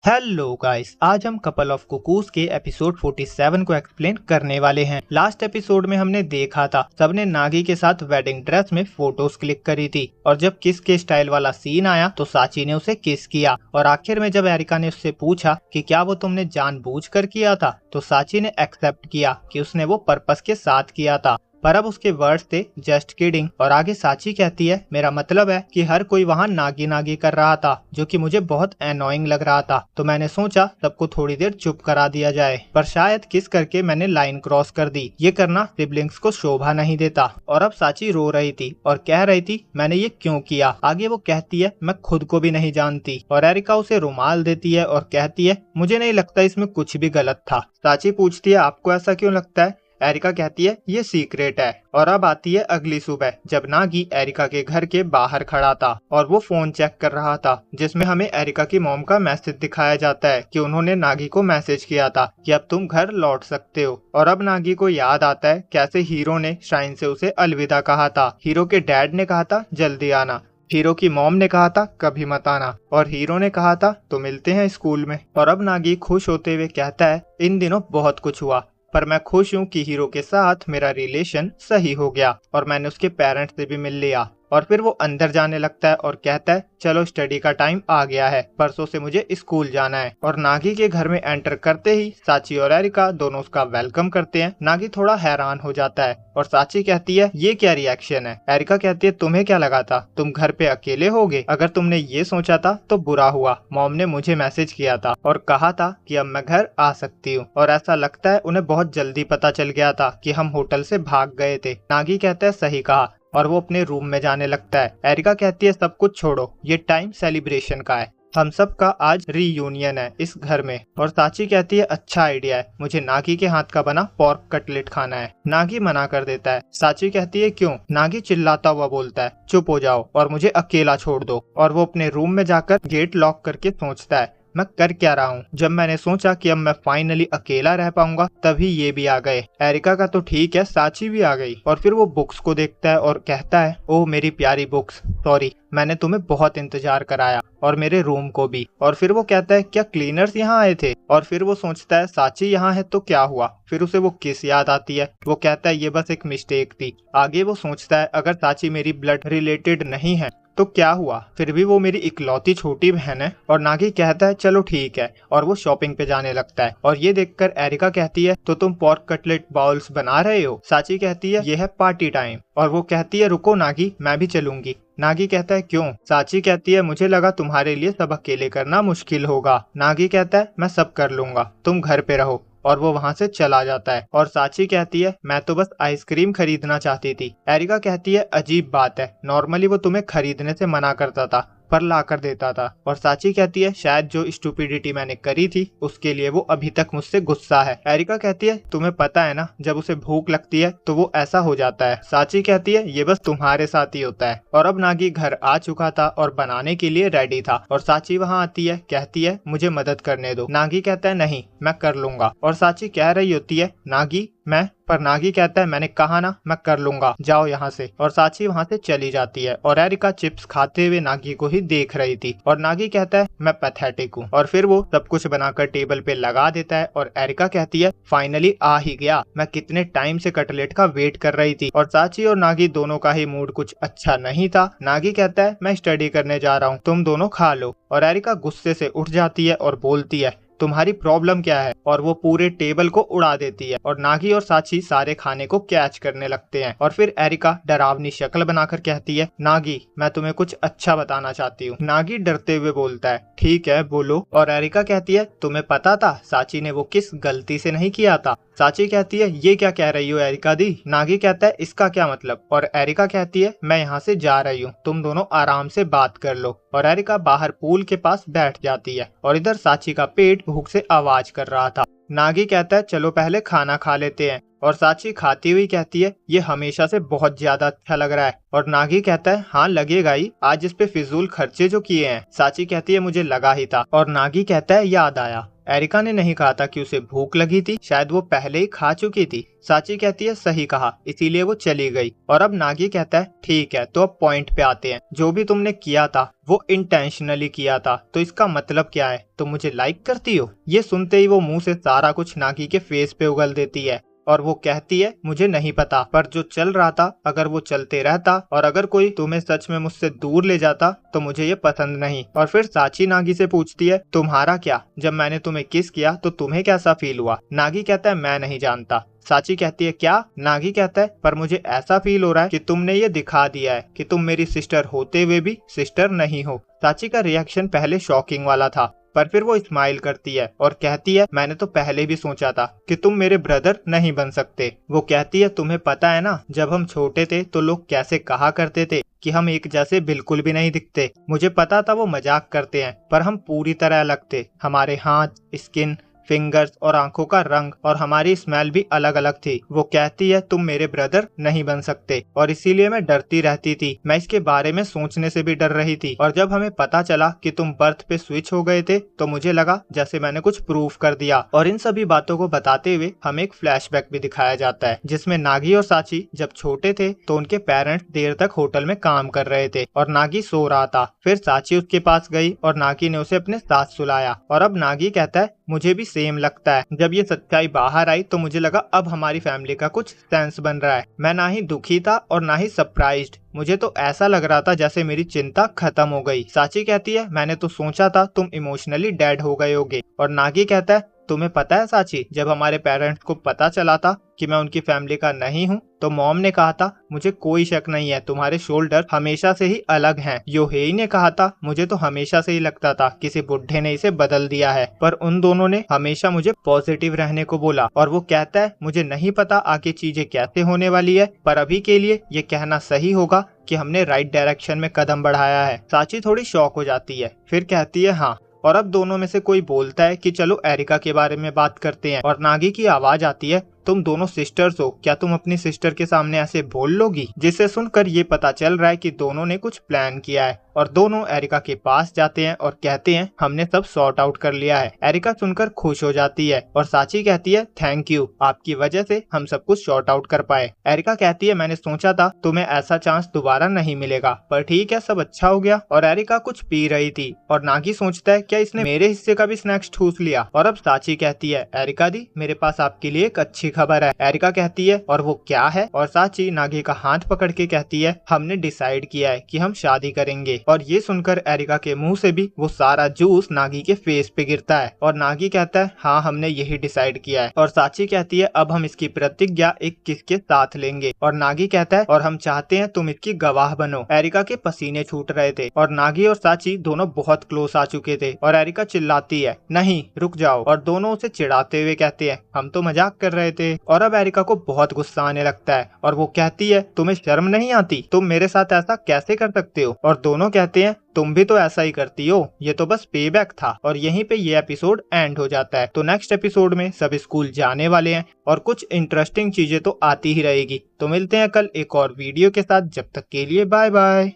Hello guys, आज हम couple of cuckoos के एपिसोड 47 को एक्सप्लेन करने वाले हैं। लास्ट एपिसोड में हमने देखा था सबने नागी के साथ वेडिंग ड्रेस में फोटोज क्लिक करी थी और जब किस के स्टाइल वाला सीन आया तो साची ने उसे किस किया और आखिर में जब एरिका ने उससे पूछा कि क्या वो तुमने जानबूझकर किया था तो साची ने एक्सेप्ट किया कि उसने वो पर्पस के साथ किया था। पर अब उसके वर्ड्स थे जस्ट किडिंग और आगे साची कहती है मेरा मतलब है कि हर कोई वहाँ नागी नागी कर रहा था जो कि मुझे बहुत एनोइंग लग रहा था, तो मैंने सोचा सबको थोड़ी देर चुप करा दिया जाए, पर शायद किस करके मैंने लाइन क्रॉस कर दी। ये करना सिबलिंग्स को शोभा नहीं देता। और अब साची रो रही थी और कह रही थी मैंने ये क्यों किया। आगे वो कहती है मैं खुद को भी नहीं जानती और एरिका उसे रुमाल देती है और कहती है मुझे नहीं लगता इसमें कुछ भी गलत था। साची पूछती है आपको ऐसा क्यों लगता है। एरिका कहती है ये सीक्रेट है। और अब आती है अगली सुबह जब नागी एरिका के घर के बाहर खड़ा था और वो फोन चेक कर रहा था जिसमें हमें एरिका की मॉम का मैसेज दिखाया जाता है कि उन्होंने नागी को मैसेज किया था कि अब तुम घर लौट सकते हो। और अब नागी को याद आता है कैसे हीरो ने श्राइन से उसे अलविदा कहा था। हीरो के डैड ने कहा था जल्दी आना, हीरो की मॉम ने कहा था कभी मत आना और हीरो ने कहा था तो मिलते हैं स्कूल में। और अब नागी खुश होते हुए कहता है इन दिनों बहुत कुछ हुआ पर मैं खुश हूँ कि हीरो के साथ मेरा रिलेशन सही हो गया और मैंने उसके पेरेंट्स से भी मिल लिया। और फिर वो अंदर जाने लगता है और कहता है चलो स्टडी का टाइम आ गया है, परसों से मुझे स्कूल जाना है। और नागी के घर में एंटर करते ही साची और एरिका दोनों उसका वेलकम करते हैं। नागी थोड़ा हैरान हो जाता है और साची कहती है ये क्या रिएक्शन है। एरिका कहती है तुम्हें क्या लगा था तुम घर पे अकेले होगे, अगर तुमने ये सोचा था तो बुरा हुआ। मॉम ने मुझे मैसेज किया था और कहा था कि अब मैं घर आ सकती हूँ और ऐसा लगता है उन्हें बहुत जल्दी पता चल गया था कि हम होटल से भाग गए थे। नागी कहता है सही कहा और वो अपने रूम में जाने लगता है। एरिका कहती है सब कुछ छोड़ो, ये टाइम सेलिब्रेशन का है, हम सब का आज रीयूनियन है इस घर में। और साची कहती है अच्छा आइडिया है, मुझे नागी के हाथ का बना पोर्क कटलेट खाना है। नागी मना कर देता है। साची कहती है क्यों। नागी चिल्लाता हुआ बोलता है चुप हो जाओ और मुझे अकेला छोड़ दो। और वो अपने रूम में जाकर गेट लॉक करके सोचता है मैं कर क्या रहा हूँ। जब मैंने सोचा कि अब मैं फाइनली अकेला रह पाऊंगा तभी ये भी आ गए। एरिका का तो ठीक है, साची भी आ गई। और फिर वो बुक्स को देखता है और कहता है ओह मेरी प्यारी बुक्स, सॉरी मैंने तुम्हें बहुत इंतजार कराया और मेरे रूम को भी। और फिर वो कहता है क्या क्लीनर्स यहाँ आए थे। और फिर वो सोचता है साची यहाँ है तो क्या हुआ। फिर उसे वो किस याद आती है। वो कहता है ये बस एक मिस्टेक थी। आगे वो सोचता है अगर साची मेरी ब्लड रिलेटेड नहीं है तो क्या हुआ, फिर भी वो मेरी इकलौती छोटी बहन है। और नागी कहता है चलो ठीक है और वो शॉपिंग पे जाने लगता है। और ये देखकर एरिका कहती है तो तुम पोर्क कटलेट बाउल्स बना रहे हो। साची कहती है ये है पार्टी टाइम और वो कहती है रुको नागी मैं भी चलूंगी। नागी कहता है क्यों। साची कहती है मुझे लगा तुम्हारे लिए सब अकेले करना मुश्किल होगा। नागी कहता है मैं सब कर लूंगा, तुम घर पे रहो। और वो वहाँ से चला जाता है। और साची कहती है मैं तो बस आइसक्रीम खरीदना चाहती थी। एरिका कहती है अजीब बात है, नॉर्मली वो तुम्हें खरीदने से मना करता था पर ला कर देता था। और साची कहती है शायद जो स्टूपिडिटी मैंने करी थी उसके लिए वो अभी तक मुझसे गुस्सा है। एरिका कहती है तुम्हें पता है ना जब उसे भूख लगती है तो वो ऐसा हो जाता है। साची कहती है ये बस तुम्हारे साथ ही होता है। और अब नागी घर आ चुका था और बनाने के लिए रेडी था और साची वहाँ आती है, कहती है मुझे मदद करने दो। नागी कहता है नहीं मैं कर लूंगा। और साची कह रही होती है नागी मैं, पर नागी कहता है मैंने कहा ना मैं कर लूंगा, जाओ यहाँ से। और साची वहाँ से चली जाती है और एरिका चिप्स खाते हुए नागी को ही देख रही थी। और नागी कहता है मैं पैथेटिक हूँ। और फिर वो सब कुछ बनाकर टेबल पे लगा देता है और एरिका कहती है फाइनली आ ही गया, मैं कितने टाइम से कटलेट का वेट कर रही थी। और साची और नागी दोनों का ही मूड कुछ अच्छा नहीं था। नागी कहता है मैं स्टडी करने जा रहा हूँ, तुम दोनों खा लो। और एरिका गुस्से से उठ जाती है और बोलती है तुम्हारी प्रॉब्लम क्या है। और वो पूरे टेबल को उड़ा देती है और नागी और साची सारे खाने को कैच करने लगते हैं। और फिर एरिका डरावनी शक्ल बनाकर कहती है नागी मैं तुम्हें कुछ अच्छा बताना चाहती हूँ। नागी डरते हुए बोलता है ठीक है बोलो। और एरिका कहती है तुम्हें पता था साची ने वो किस गलती से नहीं किया था। साची कहती है ये क्या कह रही हो एरिका दी। नागी कहता है इसका क्या मतलब। और एरिका कहती है मैं यहाँ से जा रही हूँ, तुम दोनों आराम से बात कर लो। और एरिका बाहर पूल के पास बैठ जाती है और इधर साची का पेट भूख से आवाज कर रहा था। नागी कहता है चलो पहले खाना खा लेते हैं। और साची खाती हुई कहती है ये हमेशा से बहुत ज्यादा अच्छा लग रहा है। और नागी कहता है हाँ लगेगा ही, आज इस पे फिजूल खर्चे जो किए हैं। साची कहती है मुझे लगा ही था। और नागी कहता है याद आया, एरिका ने नहीं कहा था कि उसे भूख लगी थी, शायद वो पहले ही खा चुकी थी। साची कहती है सही कहा, इसीलिए वो चली गई। और अब नागी कहता है ठीक है, तो अब पॉइंट पे आते हैं। जो भी तुमने किया था वो इंटेंशनली किया था, तो इसका मतलब क्या है? तुम मुझे लाइक करती हो? ये सुनते ही वो मुंह से सारा कुछ नागी के फेस पे उगल देती है और वो कहती है मुझे नहीं पता, पर जो चल रहा था अगर वो चलते रहता और अगर कोई तुम्हें सच में मुझसे दूर ले जाता तो मुझे ये पसंद नहीं। और फिर साची नागी से पूछती है तुम्हारा क्या, जब मैंने तुम्हें किस किया तो तुम्हें कैसा फील हुआ? नागी कहता है मैं नहीं जानता। साची कहती है क्या? नागी कहता है पर मुझे ऐसा फील हो रहा है कि तुमने ये दिखा दिया है कि तुम मेरी सिस्टर होते हुए भी सिस्टर नहीं हो। साची का रिएक्शन पहले शॉकिंग वाला था, पर फिर वो स्माइल करती है और कहती है मैंने तो पहले भी सोचा था कि तुम मेरे ब्रदर नहीं बन सकते। वो कहती है तुम्हें पता है ना, जब हम छोटे थे तो लोग कैसे कहा करते थे कि हम एक जैसे बिल्कुल भी नहीं दिखते। मुझे पता था वो मजाक करते हैं, पर हम पूरी तरह अलग थे। हमारे हाथ, स्किन, फिंगर्स और आंखों का रंग और हमारी स्मेल भी अलग अलग थी। वो कहती है तुम मेरे ब्रदर नहीं बन सकते और इसीलिए मैं डरती रहती थी। मैं इसके बारे में सोचने से भी डर रही थी और जब हमें पता चला कि तुम बर्थ पे स्विच हो गए थे तो मुझे लगा जैसे मैंने कुछ प्रूफ कर दिया। और इन सभी बातों को बताते हुए हमें एक फ्लैशबैक भी दिखाया जाता है जिसमें नागी और साची जब छोटे थे तो उनके पेरेंट्स देर तक होटल में काम कर रहे थे और नागी सो रहा था। फिर साची उसके पास गई और नागी ने उसे अपने साथ सुलाया। और अब नागी कहता है मुझे भी सेम लगता है, जब ये सच्चाई बाहर आई तो मुझे लगा अब हमारी फैमिली का कुछ सेंस बन रहा है। मैं ना ही दुखी था और ना ही सरप्राइज्ड, मुझे तो ऐसा लग रहा था जैसे मेरी चिंता खत्म हो गई। साची कहती है मैंने तो सोचा था तुम इमोशनली डेड हो गए होगे। और नागी कहता है तुम्हें पता है साची, जब हमारे पेरेंट्स को पता चला था कि मैं उनकी फैमिली का नहीं हूँ तो मॉम ने कहा था मुझे कोई शक नहीं है तुम्हारे शोल्डर हमेशा से ही अलग हैं। योहेई ने कहा था मुझे तो हमेशा से ही लगता था किसी बुढ़े ने इसे बदल दिया है, पर उन दोनों ने हमेशा मुझे पॉजिटिव रहने को बोला। और वो कहता है मुझे नहीं पता आगे चीजें कैसे होने वाली है, पर अभी के लिए ये कहना सही होगा कि हमने राइट डायरेक्शन में कदम बढ़ाया है। साची थोड़ी शॉक हो जाती है, फिर कहती है हाँ। और अब दोनों में से कोई बोलता है कि चलो एरिका के बारे में बात करते हैं। और नागी की आवाज आती है तुम दोनों सिस्टर्स हो, क्या तुम अपनी सिस्टर के सामने ऐसे बोल लोगी? जिसे सुनकर ये पता चल रहा है कि दोनों ने कुछ प्लान किया है। और दोनों एरिका के पास जाते हैं और कहते हैं हमने सब सॉर्ट आउट कर लिया है। एरिका सुनकर खुश हो जाती है और साची कहती है थैंक यू, आपकी वजह से हम सब कुछ सॉर्ट आउट कर पाए। एरिका कहती है मैंने सोचा था तुम्हें ऐसा चांस दोबारा नहीं मिलेगा, पर ठीक है सब अच्छा हो गया। और एरिका कुछ पी रही थी और नागी सोचता है क्या इसने मेरे हिस्से का भी स्नैक्स ठूस लिया। और अब साची कहती है एरिका दी मेरे पास आपके लिए एक अच्छी खबर है। एरिका कहती है और वो क्या है? और साची नागी का हाथ पकड़ के कहती है हमने डिसाइड किया है कि हम शादी करेंगे। और ये सुनकर एरिका के मुंह से भी वो सारा जूस नागी के फेस पे गिरता है और नागी कहता है हाँ हमने यही डिसाइड किया है। और साची कहती है अब हम इसकी प्रतिज्ञा एक किस के साथ लेंगे। और नागी कहता है और हम चाहते हैं तुम इसकी गवाह बनो। एरिका के पसीने छूट रहे थे और नागी और साची दोनों बहुत क्लोज आ चुके थे और एरिका चिल्लाती है नहीं रुक जाओ, और दोनों उसे चिढ़ाते हुए कहते हैं हम तो मजाक कर रहे थे। और अब एरिका को बहुत गुस्सा आने लगता है और वो कहती है तुम्हें शर्म नहीं आती, तुम मेरे साथ ऐसा कैसे कर सकते हो? और दोनों कहते हैं तुम भी तो ऐसा ही करती हो, ये तो बस पेबैक था। और यहीं पे ये एपिसोड एंड हो जाता है। तो नेक्स्ट एपिसोड में सब स्कूल जाने वाले हैं और कुछ इंटरेस्टिंग चीजें तो आती ही रहेगी। तो मिलते हैं कल एक और वीडियो के साथ, जब तक के लिए बाय बाय।